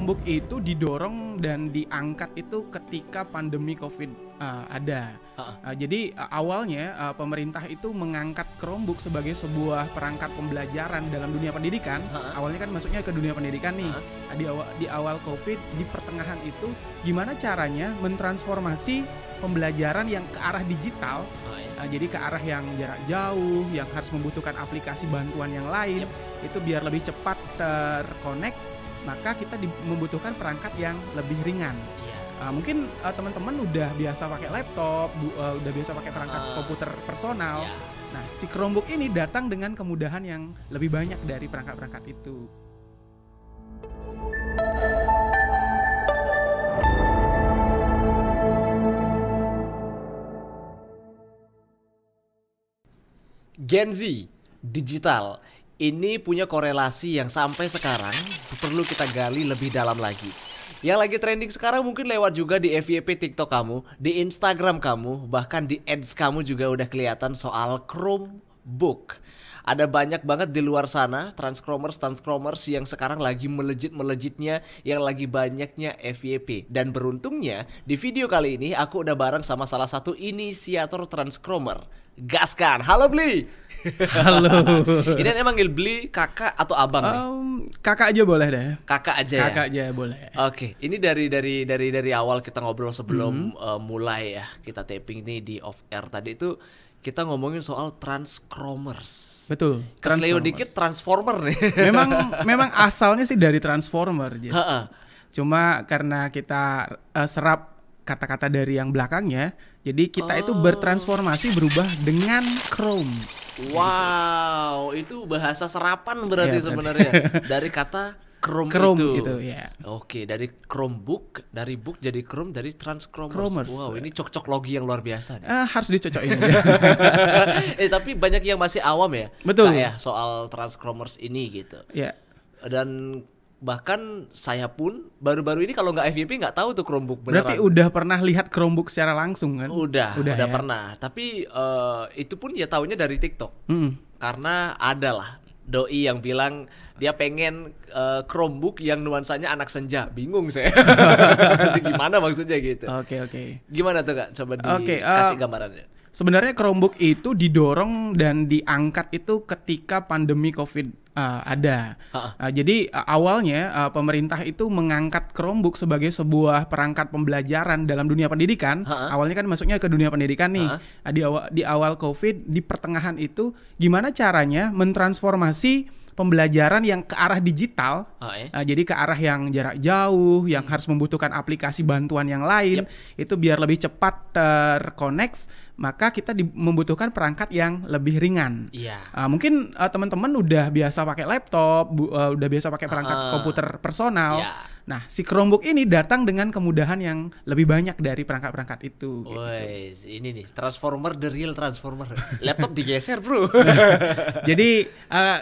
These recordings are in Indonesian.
Chromebook itu didorong dan diangkat itu ketika pandemi COVID ada. Jadi awalnya pemerintah itu mengangkat Chromebook sebagai sebuah perangkat pembelajaran dalam dunia pendidikan. Awalnya kan masuknya ke dunia pendidikan nih. Di awal COVID, di pertengahan itu gimana caranya mentransformasi pembelajaran yang ke arah digital. Jadi ke arah yang jarak jauh, yang harus membutuhkan aplikasi bantuan yang lain, itu biar lebih cepat terkoneksi. Maka kita membutuhkan perangkat yang lebih ringan. Mungkin teman-teman udah biasa pakai laptop, udah biasa pakai perangkat komputer personal. Nah, si Chromebook ini datang dengan kemudahan yang lebih banyak dari perangkat-perangkat itu. Gen Z, digital, ini punya korelasi yang sampai sekarang perlu kita gali lebih dalam lagi. Yang lagi trending sekarang mungkin lewat juga di FYP TikTok kamu, di Instagram kamu, bahkan di ads kamu juga udah kelihatan soal Chromebook. Ada banyak banget di luar sana transchromers yang sekarang lagi melejitnya, yang lagi banyaknya FYP. Dan beruntungnya di video kali ini aku udah bareng sama salah satu inisiator transchromer, Gaskan. Halo Bli. Halo. Ini emang Bli kakak atau abang nih? Kakak aja boleh deh. Kakak aja ya? Kakak aja boleh. Oke, ini dari awal kita ngobrol sebelum mulai ya kita taping nih di off air tadi itu kita ngomongin soal transchromers. Betul. Kesleo dikit transformer nih. Memang asalnya sih dari transformer. Cuma karena kita serap kata-kata dari yang belakangnya, jadi kita itu bertransformasi berubah dengan Chrome. Wow, itu bahasa serapan berarti sebenarnya dari kata Chrome itu ya. Oke, dari Chromebook, dari book jadi Chrome, dari transchromers. Wow, ini cocoklogi yang luar biasa nih. Harus dicocokin. Tapi banyak yang masih awam ya. Betul. Kayak soal transchromers ini gitu. Ya. Dan bahkan saya pun baru-baru ini kalau nggak FYP nggak tahu tuh Chromebook beneran. Berarti udah pernah lihat Chromebook secara langsung kan? Udah ya? pernah. Tapi itu pun ya taunya dari TikTok. Karena ada lah doi yang bilang dia pengen Chromebook yang nuansanya anak senja. Bingung saya. Gimana maksudnya gitu. Oke. Gimana tuh Kak? Coba dikasih gambarannya. Sebenarnya Chromebook itu didorong dan diangkat itu ketika pandemi COVID ada. Jadi awalnya pemerintah itu mengangkat Chromebook sebagai sebuah perangkat pembelajaran dalam dunia pendidikan. Awalnya kan masuknya ke dunia pendidikan nih. Di awal COVID, di pertengahan itu gimana caranya mentransformasi pembelajaran yang ke arah digital. Jadi ke arah yang jarak jauh, yang harus membutuhkan aplikasi bantuan yang lain, itu biar lebih cepat terkoneksi. Maka kita membutuhkan perangkat yang lebih ringan. Mungkin teman-teman udah biasa pakai laptop, udah biasa pakai perangkat komputer personal. Nah, si Chromebook ini datang dengan kemudahan yang lebih banyak dari perangkat-perangkat itu. Wes, ini nih transformer, the real transformer. Laptop digeser bro. Jadi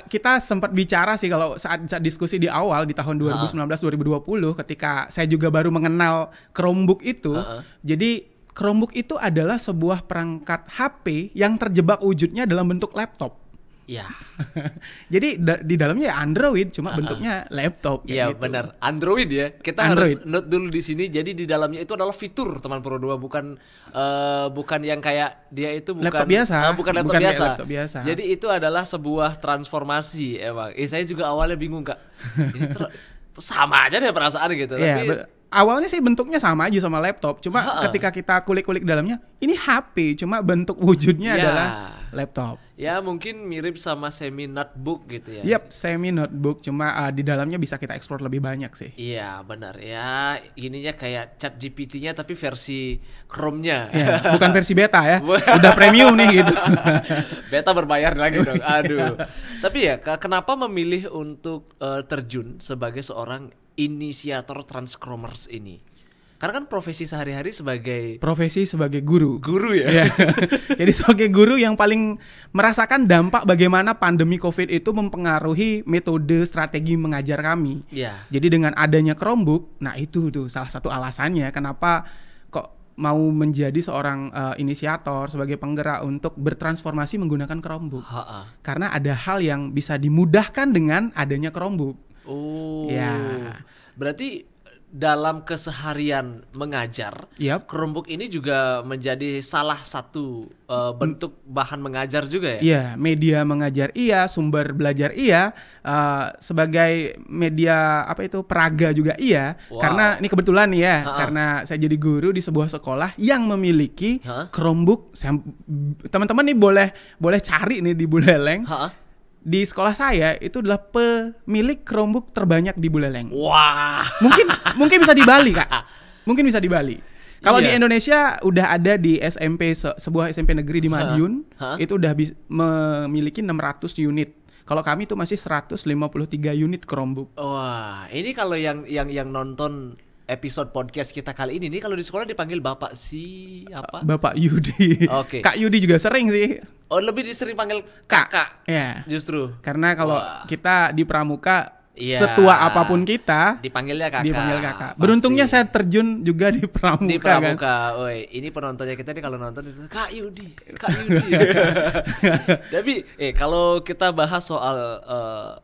kita sempat bicara sih kalau saat diskusi di awal di tahun 2019-2020 ketika saya juga baru mengenal Chromebook itu. Jadi Chromebook itu adalah sebuah perangkat HP yang terjebak wujudnya dalam bentuk laptop. Jadi di dalamnya ya Android, cuma bentuknya laptop. Iya gitu. benar, Android ya. Kita harus note dulu di sini. Jadi di dalamnya itu adalah fitur teman Pro 2, bukan yang kayak dia itu laptop biasa. Bukan laptop biasa. Jadi itu adalah sebuah transformasi emang. Saya juga awalnya bingung Kak. Ini sama aja deh perasaan gitu. Tapi awalnya sih bentuknya sama aja sama laptop, cuma ketika kita kulik-kulik dalamnya, ini HP, cuma bentuk wujudnya adalah laptop. Ya mungkin mirip sama semi notebook gitu ya. Semi notebook, cuma di dalamnya bisa kita explore lebih banyak sih. Iya benar ya, ininya kayak ChatGPT-nya tapi versi Chrome-nya. Bukan versi beta ya, udah premium nih gitu. Beta berbayar lagi dong, aduh. Tapi ya kenapa memilih untuk terjun sebagai seorang inisiator transchromers ini? Karena kan profesi sehari-hari sebagai guru ya. Jadi sebagai guru yang paling merasakan dampak bagaimana pandemi COVID itu mempengaruhi metode strategi mengajar kami. Jadi dengan adanya Chromebook, nah itu tuh salah satu alasannya kenapa kok mau menjadi seorang inisiator sebagai penggerak untuk bertransformasi menggunakan Chromebook. Karena ada hal yang bisa dimudahkan dengan adanya Chromebook. Berarti dalam keseharian mengajar, Yap. Chromebook ini juga menjadi salah satu bentuk bahan mengajar juga ya? Iya, media mengajar iya, sumber belajar iya, sebagai media apa itu peraga juga iya. Wow. Karena ini kebetulan nih ya, karena saya jadi guru di sebuah sekolah yang memiliki Chromebook. Teman-teman nih boleh cari nih di Buleleng. Di sekolah saya itu adalah pemilik Chromebook terbanyak di Buleleng. Wah. Mungkin bisa di Bali, Kak. Mungkin bisa di Bali. Kalau Iya. di Indonesia udah ada di SMP sebuah SMP negeri di Madiun, itu udah memiliki 600 unit. Kalau kami itu masih 153 unit Chromebook. Wah, ini kalau yang nonton episode podcast kita kali ini nih, kalau di sekolah dipanggil Bapak siapa? Bapak Yudi. Oke. Kak Yudi juga sering sih. Oh, lebih sering panggil kakak. Ya. Justru Karena kalau Wah. kita di pramuka, Iya. setua apapun kita dipanggilnya kakak. dipanggil kakak. Pasti. Beruntungnya saya terjun juga di pramuka. Di Kan? pramuka. Woi, ini penontonnya kita nih kalau nonton itu Kak Yudi, Kak Yudi. Tapi kalau kita bahas soal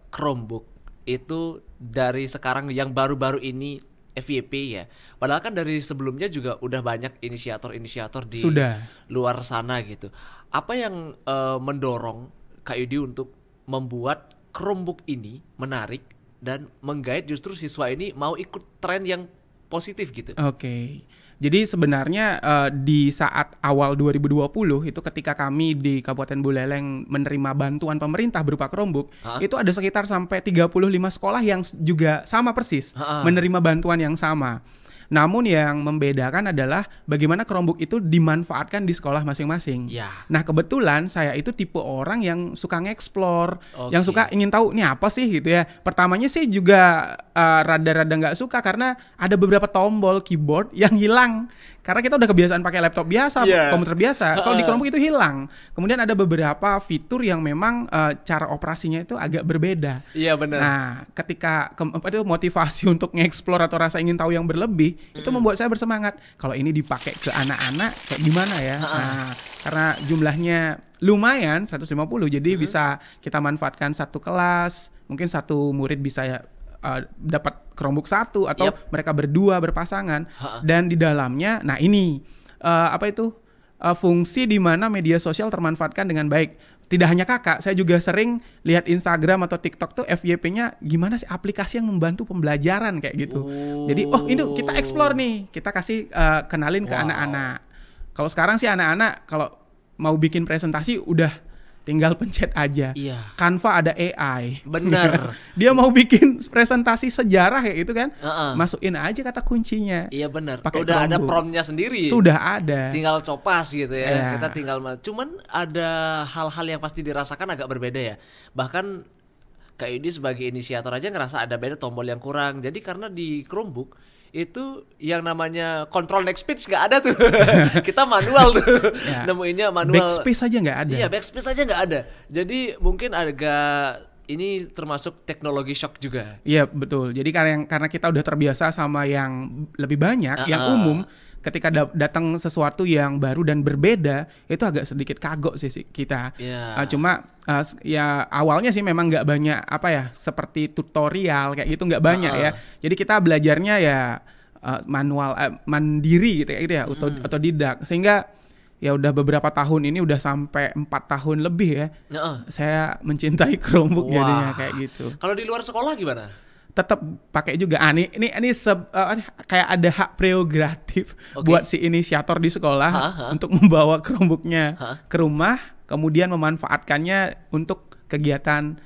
Chromebook itu dari sekarang yang baru-baru ini FYP ya. Padahal kan dari sebelumnya juga udah banyak inisiator-inisiator di Sudah. luar sana gitu. Apa yang mendorong Kak Yudi untuk membuat Chromebook ini menarik dan menggait justru siswa ini mau ikut tren yang positif gitu? Oke. Jadi sebenarnya di saat awal 2020 itu ketika kami di Kabupaten Buleleng menerima bantuan pemerintah berupa Chromebook, itu ada sekitar sampai 35 sekolah yang juga sama persis menerima bantuan yang sama. Namun yang membedakan adalah bagaimana Chromebook itu dimanfaatkan di sekolah masing-masing. Ya. Nah kebetulan saya itu tipe orang yang suka nge-explore, Oke. yang suka ingin tahu ini apa sih gitu ya. Pertamanya sih juga rada-rada nggak suka karena ada beberapa tombol keyboard yang hilang. Karena kita udah kebiasaan pakai laptop biasa, komputer biasa. Kalau di Chromebook itu hilang. Kemudian ada beberapa fitur yang memang cara operasinya itu agak berbeda. Iya benar. Nah, ketika itu motivasi untuk nge-explore atau rasa ingin tahu yang berlebih, itu membuat saya bersemangat. Kalau ini dipakai ke anak-anak kayak gimana ya? Nah, karena jumlahnya lumayan 150, jadi bisa kita manfaatkan satu kelas, mungkin satu murid bisa dapat Chromebook satu atau mereka berdua berpasangan. Dan di dalamnya, nah ini fungsi di mana media sosial termanfaatkan dengan baik. Tidak hanya kakak, saya juga sering lihat Instagram atau TikTok tuh FYP-nya gimana sih aplikasi yang membantu pembelajaran kayak gitu. Jadi ini kita explore nih, kita kasih kenalin ke anak-anak. Kalau sekarang sih anak-anak kalau mau bikin presentasi udah tinggal pencet aja. Iya. Canva ada AI. Benar. Dia mau bikin presentasi sejarah kayak gitu kan, masukin aja kata kuncinya. Iya benar. Pakai Udah ada Chromebook. promnya sendiri. Sudah ada. Tinggal copas gitu ya. Iya. Kita tinggal cuman ada hal-hal yang pasti dirasakan agak berbeda ya. Bahkan Kak Yudi sebagai inisiator aja ngerasa ada beda tombol yang kurang. Jadi karena di Chromebook itu yang namanya control next page nggak ada tuh. Kita manual tuh. Ya. Nemuinnya manual. Backspace aja nggak ada. Iya, backspace aja nggak ada. Jadi mungkin agak ini termasuk teknologi shock juga. Iya betul. Jadi karena kita udah terbiasa sama yang lebih banyak, yang umum, ketika datang sesuatu yang baru dan berbeda, itu agak sedikit kagok sih kita. Cuma ya awalnya sih memang nggak banyak seperti tutorial kayak gitu nggak banyak ya. Jadi kita belajarnya ya manual, mandiri gitu ya, otodidak. Sehingga ya udah beberapa tahun ini udah sampai 4 tahun lebih ya. Saya mencintai Chromebook jadinya kayak gitu. Kalau di luar sekolah gimana? Tetap pakai juga. Ini kayak ada hak prerogatif buat si inisiator di sekolah untuk membawa Chromebooknya ke rumah, kemudian memanfaatkannya untuk kegiatan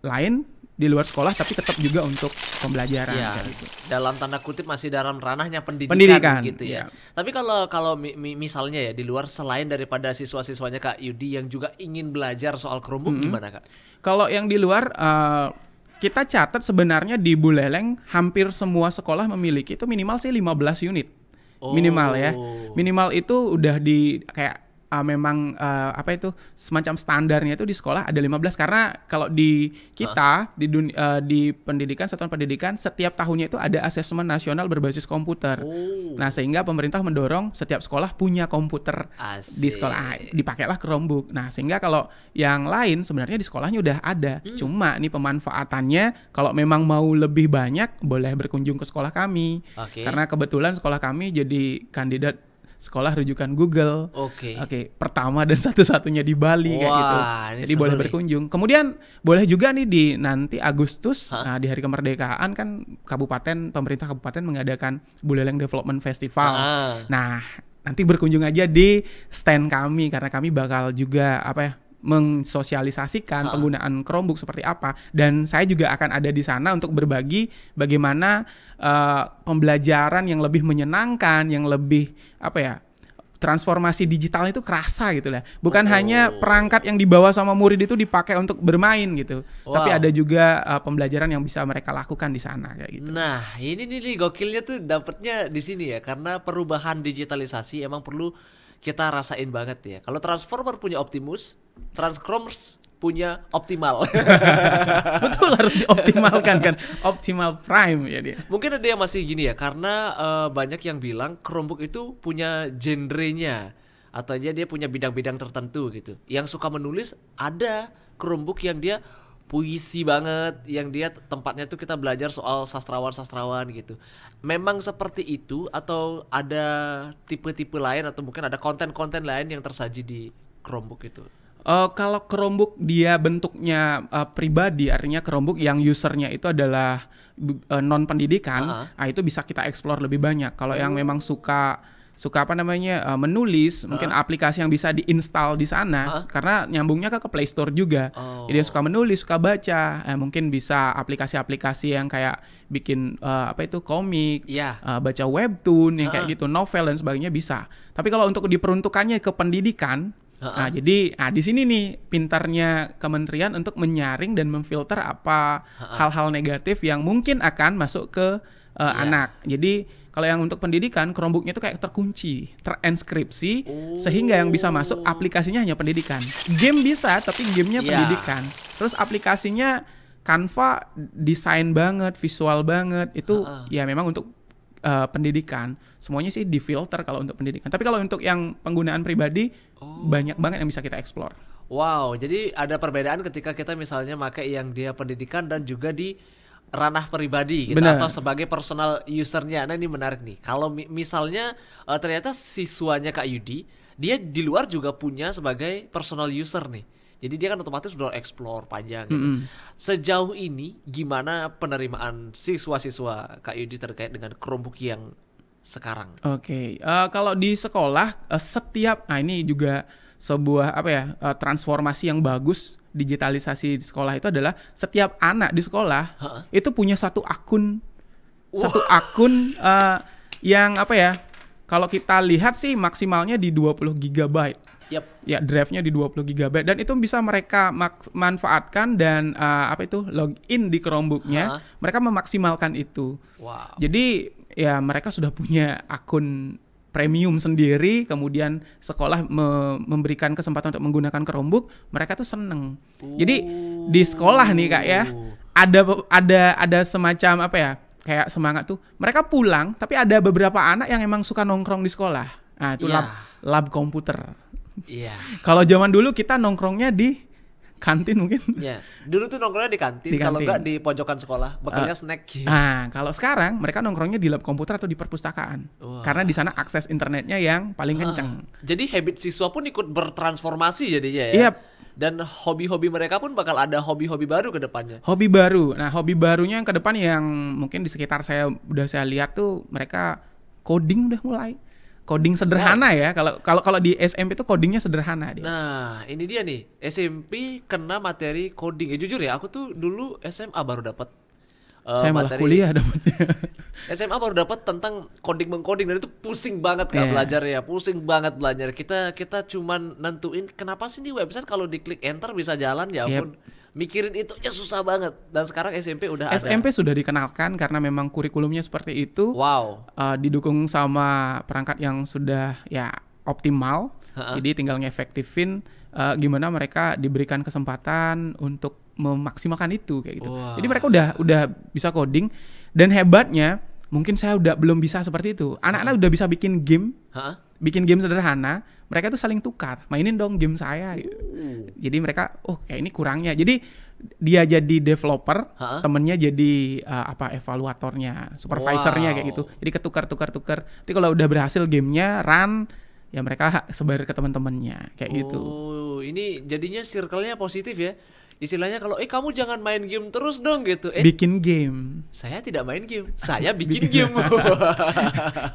lain di luar sekolah, tapi tetap juga untuk pembelajaran. Kayak gitu. Dalam tanda kutip masih dalam ranahnya pendidikan gitu ya. Tapi kalau misalnya ya di luar selain daripada siswa-siswanya Kak Yudi yang juga ingin belajar soal Chromebook gimana Kak? Kalau yang di luar kita catat sebenarnya di Buleleng hampir semua sekolah memiliki itu minimal sih 15 unit. Minimal ya. Minimal itu udah di kayak memang apa itu semacam standarnya itu di sekolah ada 15 karena kalau di kita di pendidikan satuan pendidikan setiap tahunnya itu ada asesmen nasional berbasis komputer. Nah, sehingga pemerintah mendorong setiap sekolah punya komputer di sekolah. Dipakailah Chromebook. Nah, sehingga kalau yang lain sebenarnya di sekolahnya udah ada. Cuma nih pemanfaatannya kalau memang mau lebih banyak boleh berkunjung ke sekolah kami. Karena kebetulan sekolah kami jadi kandidat sekolah rujukan Google. Pertama dan satu-satunya di Bali kayak gitu. Jadi boleh berkunjung. Kemudian boleh juga nih di nanti Agustus di hari kemerdekaan kan pemerintah kabupaten mengadakan Buleleng Development Festival. Nah, nanti berkunjung aja di stand kami karena kami bakal juga mensosialisasikan penggunaan Chromebook seperti apa, dan saya juga akan ada di sana untuk berbagi bagaimana pembelajaran yang lebih menyenangkan, yang lebih transformasi digital itu kerasa gitu lah. Bukan hanya perangkat yang dibawa sama murid itu dipakai untuk bermain gitu, tapi ada juga pembelajaran yang bisa mereka lakukan di sana kayak gitu. Nah, ini nih gokilnya tuh dapetnya di sini ya, karena perubahan digitalisasi emang perlu kita rasain banget ya. Kalau Transformer punya Optimus, Transformers punya Optimal. Betul, harus dioptimalkan kan. Optimal Prime ya dia. Mungkin ada yang masih gini ya, karena banyak yang bilang Chromebook itu punya genrenya, atau aja dia punya bidang-bidang tertentu gitu. Yang suka menulis ada Chromebook yang dia puisi banget, yang dia tempatnya tuh kita belajar soal sastrawan-sastrawan gitu. Memang seperti itu atau ada tipe-tipe lain atau mungkin ada konten-konten lain yang tersaji di Chromebook itu? Kalau Chromebook dia bentuknya pribadi, artinya Chromebook yang usernya itu adalah non pendidikan, itu bisa kita explore lebih banyak. Kalau yang memang suka menulis, mungkin aplikasi yang bisa diinstal di sana karena nyambungnya ke Play Store juga. Jadi suka menulis, suka baca, mungkin bisa aplikasi-aplikasi yang kayak bikin komik, baca webtoon yang kayak gitu, novel dan sebagainya bisa. Tapi kalau untuk diperuntukannya ke pendidikan, jadi di sini nih pintarnya kementerian untuk menyaring dan memfilter apa hal-hal negatif yang mungkin akan masuk ke anak. Jadi kalau yang untuk pendidikan, Chromebooknya itu kayak terkunci, terenskripsi, sehingga yang bisa masuk aplikasinya hanya pendidikan. Game bisa, tapi gamenya pendidikan. Terus aplikasinya Canva desain banget, visual banget, itu ya memang untuk pendidikan. Semuanya sih difilter kalau untuk pendidikan. Tapi kalau untuk yang penggunaan pribadi, banyak banget yang bisa kita explore. Wow, jadi ada perbedaan ketika kita misalnya pakai yang dia pendidikan dan juga di ranah pribadi gitu, atau sebagai personal usernya. Nah, ini menarik nih. Kalau misalnya ternyata siswanya Kak Yudi, dia di luar juga punya sebagai personal user nih. Jadi dia kan otomatis udah explore panjang gitu. Sejauh ini gimana penerimaan siswa-siswa Kak Yudi terkait dengan Chromebook yang sekarang? Kalau di sekolah ini juga sebuah transformasi yang bagus digitalisasi di sekolah itu adalah setiap anak di sekolah itu punya satu akun yang kalau kita lihat sih maksimalnya di 20 GB. Ya, drive-nya di 20 GB dan itu bisa mereka manfaatkan dan login di Chromebook-nya, mereka memaksimalkan itu. Jadi ya mereka sudah punya akun premium sendiri, kemudian sekolah memberikan kesempatan untuk menggunakan Chromebook, mereka tuh seneng. Jadi di sekolah nih Kak ya, ada semacam kayak semangat tuh. Mereka pulang, tapi ada beberapa anak yang emang suka nongkrong di sekolah. Nah itu lab komputer. Kalau zaman dulu kita nongkrongnya di kantin mungkin. Dulu tuh nongkrongnya di kantin. Kalau enggak di pojokan sekolah, bekalnya snack. Kalau sekarang mereka nongkrongnya di lab komputer atau di perpustakaan. Karena di sana akses internetnya yang paling kenceng. Jadi habit siswa pun ikut bertransformasi jadinya ya. Dan hobi-hobi mereka pun bakal ada hobi-hobi baru ke depannya. Hobi baru. Nah, hobi barunya yang ke depan yang mungkin di sekitar saya lihat tuh mereka coding udah mulai. Coding sederhana ya. Kalau di SMP itu codingnya sederhana dia. Nah, ini dia nih. SMP kena materi coding. Jujur ya, aku tuh dulu SMA baru dapat saya malah kuliah dapatnya. SMA baru dapat tentang coding-mengcoding dan itu pusing banget belajar ya. Pusing banget belajar. Kita cuman nentuin kenapa sih di website kalau diklik enter bisa jalan ya ampun. Mikirin itu aja susah banget. Dan sekarang SMP udah ada. SMP sudah dikenalkan karena memang kurikulumnya seperti itu. Wow. Didukung sama perangkat yang sudah ya optimal. Jadi tinggal ngefektifin gimana mereka diberikan kesempatan untuk memaksimalkan itu kayak gitu. Wah. Jadi mereka udah bisa coding, dan hebatnya mungkin saya udah belum bisa seperti itu. Anak-anak udah bisa bikin game. Bikin game sederhana, mereka tuh saling tukar, mainin dong game saya. Jadi mereka, kayak ini kurangnya. Jadi dia jadi developer, temennya jadi evaluatornya, supervisornya kayak gitu. Jadi ketukar. Tapi kalau udah berhasil gamenya run, ya mereka sebar ke teman-temannya kayak gitu. Ini jadinya circle-nya positif ya. Istilahnya kalau kamu jangan main game terus dong gitu. Bikin game. Saya tidak main game, saya bikin game.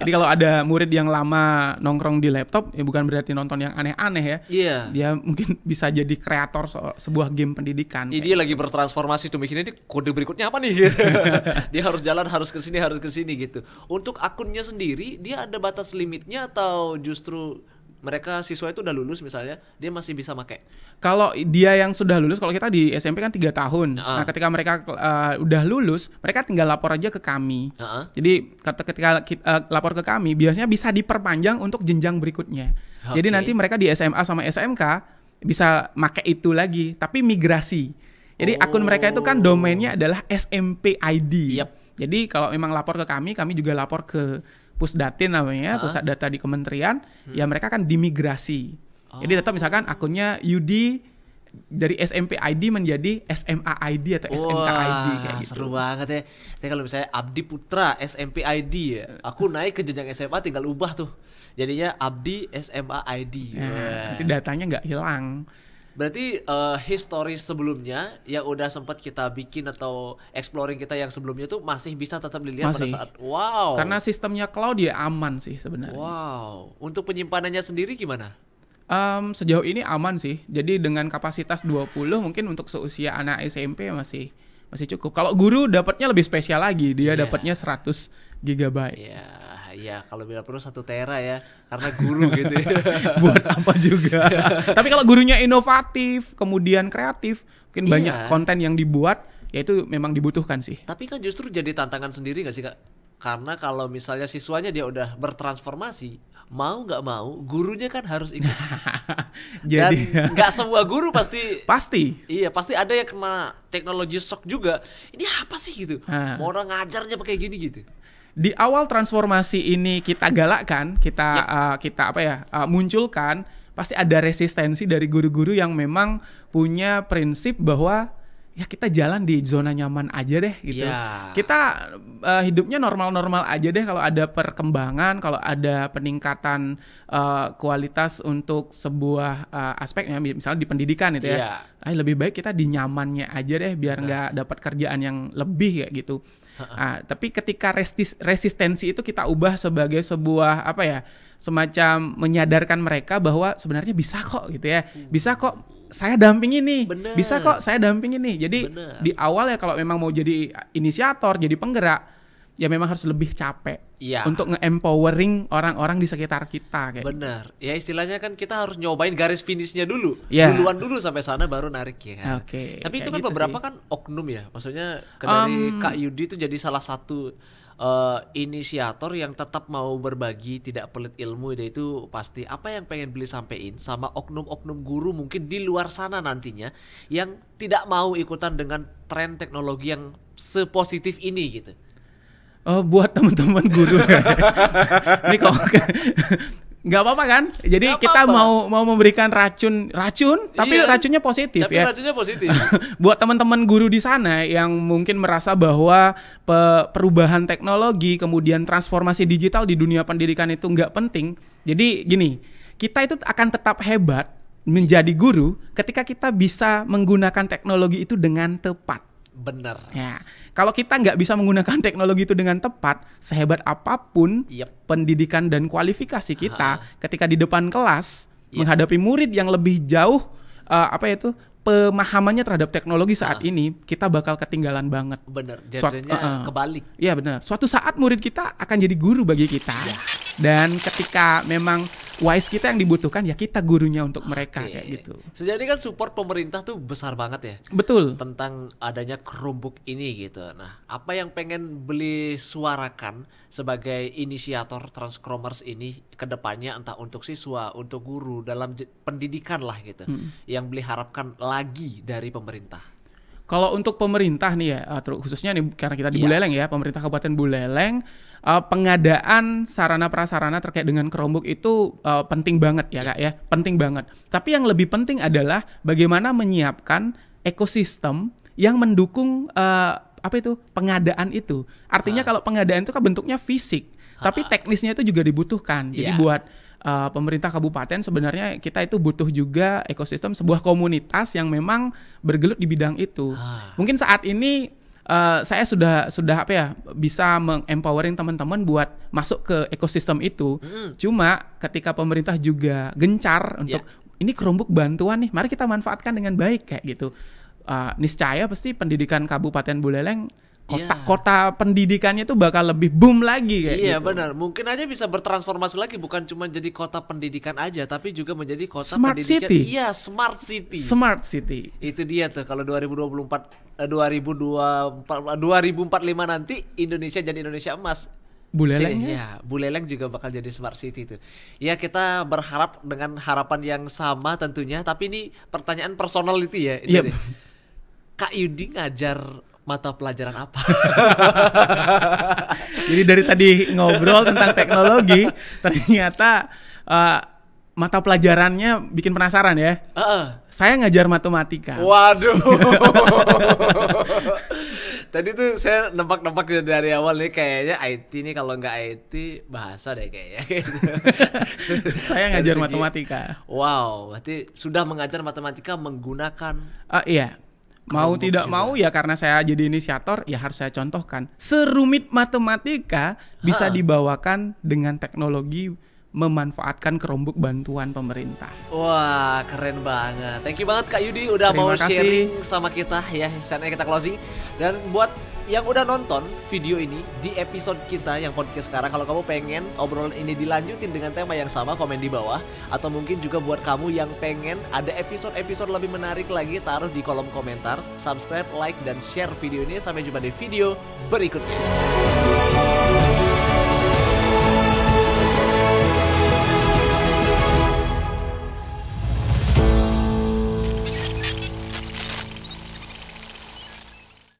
Jadi kalau ada murid yang lama nongkrong di laptop, ya bukan berarti nonton yang aneh-aneh ya. Iya. Dia mungkin bisa jadi kreator sebuah game pendidikan. Dia lagi bertransformasi tuh, mikirnya ini kode berikutnya apa nih gitu. Dia harus jalan, harus ke sini gitu. Untuk akunnya sendiri, dia ada batas limitnya atau justru mereka siswa itu udah lulus misalnya, dia masih bisa pakai? Kalau dia yang sudah lulus, kalau kita di SMP kan 3 tahun. Nah, ketika mereka udah lulus, mereka tinggal lapor aja ke kami. Jadi ketika lapor ke kami, biasanya bisa diperpanjang untuk jenjang berikutnya. Jadi nanti mereka di SMA sama SMK bisa pakai itu lagi, tapi migrasi. Jadi akun mereka itu kan domainnya adalah SMP ID. Jadi kalau memang lapor ke kami juga lapor ke Pusdatin namanya, pusat data di kementerian, ya mereka kan dimigrasi. Jadi tetap misalkan akunnya Yudi dari SMP ID menjadi SMA ID atau SMK ID kayak gitu. Seru banget ya. Tapi kalau misalnya Abdi Putra SMP ID ya, aku naik ke jenjang SMA tinggal ubah tuh. Jadinya Abdi SMA ID. Nanti datanya nggak hilang. Berarti history sebelumnya yang udah sempat kita bikin atau exploring kita yang sebelumnya tuh masih bisa tetap dilihat pada saat Karena sistemnya cloud ya aman sih sebenarnya. Untuk penyimpanannya sendiri gimana? Sejauh ini aman sih. Jadi dengan kapasitas 20 mungkin untuk seusia anak SMP masih cukup. Kalau guru dapatnya lebih spesial lagi, dia dapatnya 100 GB. Iya, kalau bila perlu 1 tera ya, karena guru gitu ya. Buat apa juga. Tapi kalau gurunya inovatif, kemudian kreatif, mungkin banyak konten yang dibuat, ya itu memang dibutuhkan sih. Tapi kan justru jadi tantangan sendiri gak sih Kak? Karena kalau misalnya siswanya dia udah bertransformasi, mau nggak mau, gurunya kan harus ikut. Dan nggak semua guru pasti. Iya, pasti ada yang kena teknologi shock juga. Ini apa sih gitu? Mau orang ngajarnya pakai gini gitu. Di awal transformasi ini kita galakkan, kita munculkan, pasti ada resistensi dari guru-guru yang memang punya prinsip bahwa ya kita jalan di zona nyaman aja deh gitu. Kita hidupnya normal-normal aja deh. Kalau ada perkembangan, kalau ada peningkatan kualitas untuk sebuah aspeknya, misalnya di pendidikan itu ya, lebih baik kita di nyamannya aja deh biar nggak dapat kerjaan yang lebih kayak gitu. Tapi ketika resistensi itu kita ubah sebagai sebuah semacam menyadarkan mereka bahwa sebenarnya bisa kok gitu ya, bisa kok saya dampingin nih, bisa kok saya dampingin nih. Jadi di awal ya kalau memang mau jadi inisiator, jadi penggerak, ya memang harus lebih capek untuk nge-empowering orang-orang di sekitar kita kayak. Ya istilahnya kan kita harus nyobain garis finishnya dulu, duluan dulu sampai sana baru narik ya kan. Tapi itu kan gitu beberapa sih. Kan oknum ya, maksudnya dari Kak Yudi itu jadi salah satu inisiator yang tetap mau berbagi, tidak pelit ilmu. Itu pasti apa yang pengen beli sampein sama oknum-oknum guru mungkin di luar sana nantinya yang tidak mau ikutan dengan tren teknologi yang sepositif ini gitu. Buat teman-teman guru ini kok nggak apa-apa kan? Jadi kita mau memberikan racun, tapi racunnya positif ya. Racunnya positif. Buat teman-teman guru di sana yang mungkin merasa bahwa perubahan teknologi, kemudian transformasi digital di dunia pendidikan itu nggak penting. Jadi gini, kita itu akan tetap hebat menjadi guru ketika kita bisa menggunakan teknologi itu dengan tepat. Ya, kalau kita nggak bisa menggunakan teknologi itu dengan tepat, sehebat apapun pendidikan dan kualifikasi kita, ketika di depan kelas menghadapi murid yang lebih jauh pemahamannya terhadap teknologi saat ini, kita bakal ketinggalan banget. Jadinya kebalik. Iya benar. Suatu saat murid kita akan jadi guru bagi kita. Dan ketika memang wise kita yang dibutuhkan, ya kita gurunya untuk mereka kayak gitu. Sejauh ini kan support pemerintah tuh besar banget ya. Betul. Tentang adanya Chromebook ini gitu. Nah, apa yang pengen beli suarakan sebagai inisiator Transchromers ini ke depannya, entah untuk siswa, untuk guru, dalam pendidikan lah gitu, yang beli harapkan lagi dari pemerintah? Kalau untuk pemerintah nih ya, khususnya nih karena kita di Buleleng ya, pemerintah Kabupaten Buleleng, pengadaan sarana prasarana terkait dengan Chromebook itu penting banget ya Kak ya, penting banget. Tapi yang lebih penting adalah bagaimana menyiapkan ekosistem yang mendukung pengadaan itu. Artinya kalau pengadaan itu kan bentuknya fisik, tapi teknisnya itu juga dibutuhkan. Jadi buat pemerintah kabupaten sebenarnya kita itu butuh juga ekosistem sebuah komunitas yang memang bergelut di bidang itu. Mungkin saat ini saya sudah bisa meng-empowering teman-teman buat masuk ke ekosistem itu. Cuma ketika pemerintah juga gencar untuk ini Chromebook bantuan nih, mari kita manfaatkan dengan baik kayak gitu. Niscaya pasti pendidikan Kabupaten Buleleng kota pendidikannya tuh bakal lebih boom lagi kayak gitu. Iya benar, mungkin aja bisa bertransformasi lagi, bukan cuma jadi kota pendidikan aja, tapi juga menjadi kota smart pendidikan. City. Iya, smart city. Smart city. Itu dia tuh, kalau 2045 nanti Indonesia jadi Indonesia emas. Buleleng Buleleng juga bakal jadi smart city tuh. Ya kita berharap dengan harapan yang sama tentunya, tapi ini pertanyaan personality ya. Yep. Kak Yudi ngajar mata pelajaran apa? Jadi dari tadi ngobrol tentang teknologi, ternyata mata pelajarannya bikin penasaran ya. Saya ngajar matematika. Waduh. Tadi tuh saya nebak-nebak dari awal nih, kayaknya IT nih, kalau nggak IT bahasa deh kayaknya. Saya ngajar matematika. Wow, berarti sudah mengajar matematika menggunakan iya. Mau tidak juga. Mau ya, karena saya jadi inisiator ya harus saya contohkan. Serumit matematika bisa dibawakan dengan teknologi memanfaatkan Chromebook bantuan pemerintah. Wah, keren banget. Thank you banget Kak Yudi udah mau sharing sama kita ya. Saatnya kita closing. Dan buat yang udah nonton video ini di episode kita yang podcast sekarang, kalau kamu pengen obrolan ini dilanjutin dengan tema yang sama, komen di bawah. Atau mungkin juga buat kamu yang pengen ada episode-episode lebih menarik lagi, taruh di kolom komentar. Subscribe, like, dan share video ini. Sampai jumpa di video berikutnya.